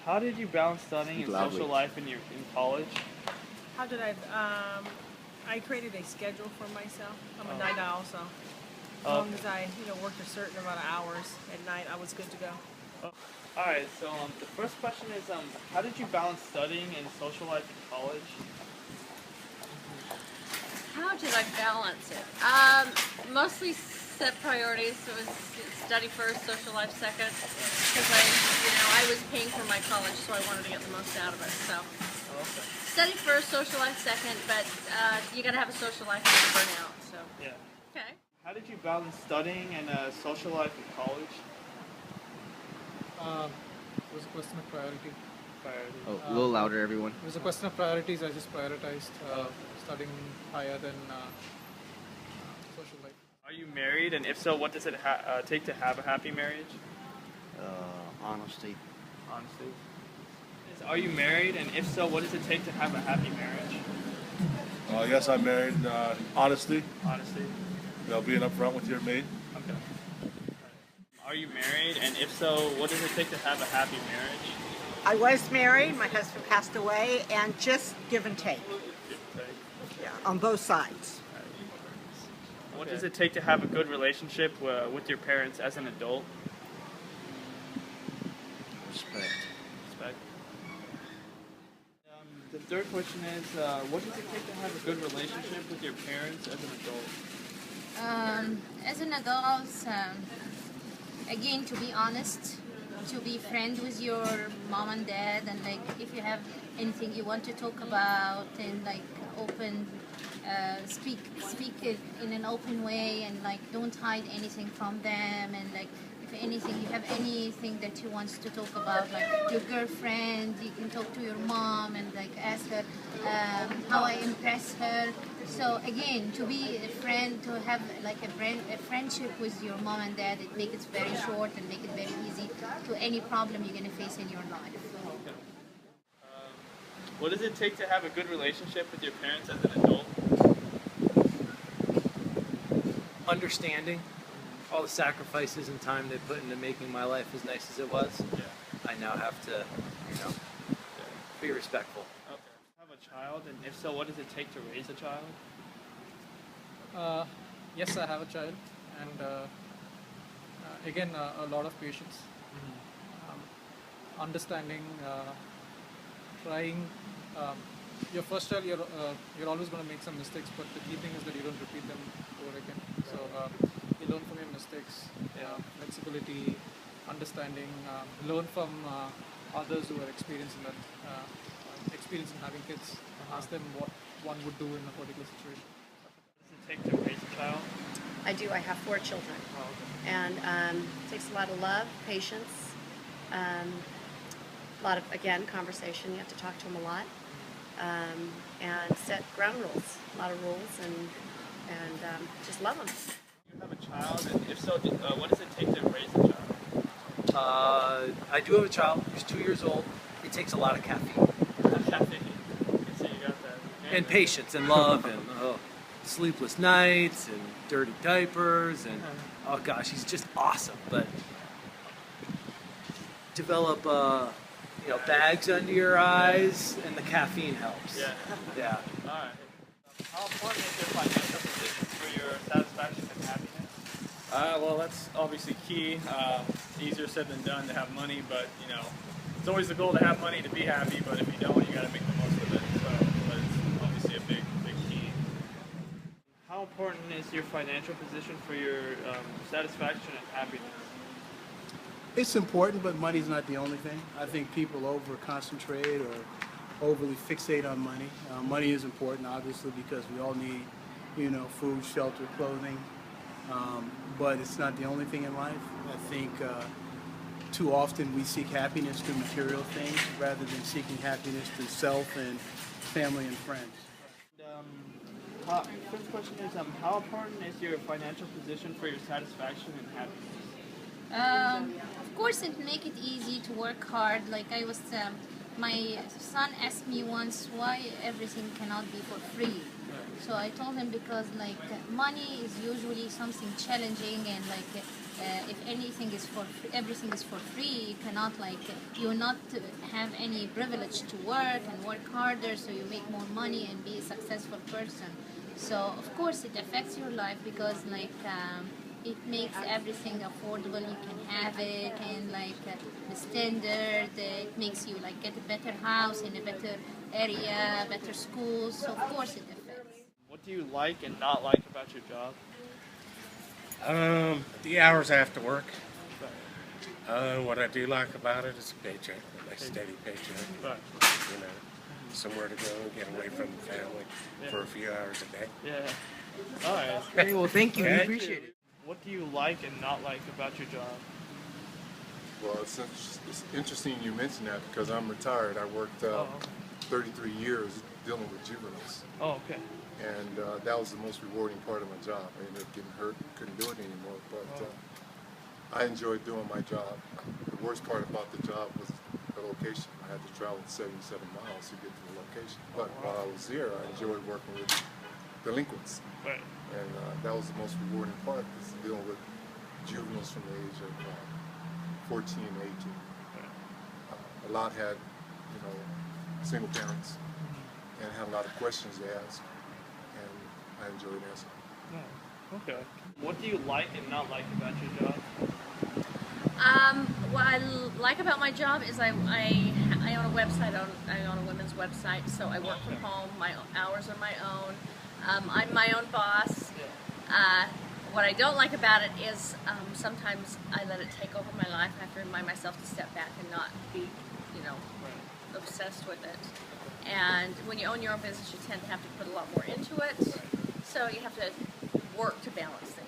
How did you balance studying and Loudly. social life in college? How did I created a schedule for myself. I'm a night owl, so as long as I, worked a certain amount of hours at night, I was good to go. All right. So the first question is how did you balance studying and social life in college? How did I balance it? Mostly set priorities. So it was study first, social life second. Because I was paying for my college, so I wanted to get the most out of it. So Okay. study first, social life second. But you got to have a social life to burn out. So Yeah. okay. How did you balance studying and social life in college? It was a question of priority. Priority. Oh, a little louder, everyone. It was a question of priorities. I just prioritized studying higher than social life. Are you married, and if so, what does it take to have a happy marriage? Honesty. Honestly. Are you married, and if so, what does it take to have a happy marriage? Yes, I'm married. Honesty, Honestly. being upfront with your mate. Okay. Are you married, and if so, what does it take to have a happy marriage? I was married, my husband passed away, and just give and take, yeah, on both sides. What does it take to have a good relationship with your parents as an adult? Respect. Respect. The third question is, what does it take to have a good relationship with your parents as an adult? As an adult, again, to be honest, to be friend with your mom and dad, and like if you have anything you want to talk about, and like open, speak it in an open way, and like don't hide anything from them, and like if anything you have anything that you want to talk about, like your girlfriend, you can talk to your mom and like ask her how I impress her. So again, to be a friend, to have like a friendship with your mom and dad, it makes it very short and make it very easy to any problem you're gonna face in your life. What does it take to have a good relationship with your parents as an adult? Understanding all the sacrifices and time they put into making my life as nice as it was. Yeah. I now have to, be respectful. Okay. Have a child, and if so, what does it take to raise a child? Yes, I have a child, and again, a lot of patience, understanding, trying. Your first child, you're always going to make some mistakes, but the key thing is that you don't repeat them over again. So you learn from your mistakes, flexibility, understanding, learn from others who are experiencing having kids, ask them what one would do in a particular situation. What does it take to raise a child? I do. I have 4 children. And it takes a lot of love, patience, a lot of, again, conversation. You have to talk to them a lot. And set ground rules, a lot of rules, and just love them. You have a child, and if so, what does it take to raise a child? I do have a child who's 2 years old. It takes a lot of caffeine. Caffeine. So you got that. Okay. And patience and love and sleepless nights and dirty diapers and oh gosh, he's just awesome. But develop bags under your eyes and the caffeine helps. Yeah. All right. How important is your financial position for your satisfaction and happiness? Well, that's obviously key. Easier said than done to have money, but it's always the goal to have money to be happy. But if you don't, you got to make the most of it. So, but it's obviously a big key. How important is your financial position for your satisfaction and happiness? It's important, but money's not the only thing. I think people over-concentrate or overly fixate on money. Money is important, obviously, because we all need, food, shelter, clothing. But it's not the only thing in life. I think too often we seek happiness through material things rather than seeking happiness through self and family and friends. First question is, how important is your financial position for your satisfaction and happiness? Of course, it make it easy to work hard. Like my son asked me once why everything cannot be for free. So I told him because money is usually something challenging, and if anything is everything is for free, you cannot like you will not have any privilege to work and work harder, so you make more money and be a successful person. So of course it affects your life because like it makes everything affordable. You can have it and like the standard. It makes you like get a better house in a better area, better schools. So of course it affects. What do you like and not like about your job? The hours I have to work. What I do like about it is a paycheck, a nice steady paycheck. Right. You know, somewhere to go and get away from the family for a few hours a day. Yeah. All right. Okay, well, thank you. We Okay. appreciate it. What do you like and not like about your job? Well, it's interesting you mention that because I'm retired. I worked 33 years dealing with juveniles. Oh, okay. And that was the most rewarding part of my job. I ended up getting hurt, couldn't do it anymore, but I enjoyed doing my job. The worst part about the job was the location. I had to travel 77 miles to get to the location. But while I was there, I enjoyed working with delinquents. Right. And that was the most rewarding part, was dealing with juveniles from the age of 14 and 18. A lot had, single parents and had a lot of questions to ask, and I enjoyed answering. Yeah. Okay. What do you like and not like about your job? What I like about my job is I own a website. I own a women's website, so I work from home. My hours are my own. I'm my own boss. What I don't like about it is sometimes I let it take over my life. I have to remind myself to step back and not be, obsessed with it. And when you own your own business, you tend to have to put a lot more into it. So you have to work to balance things.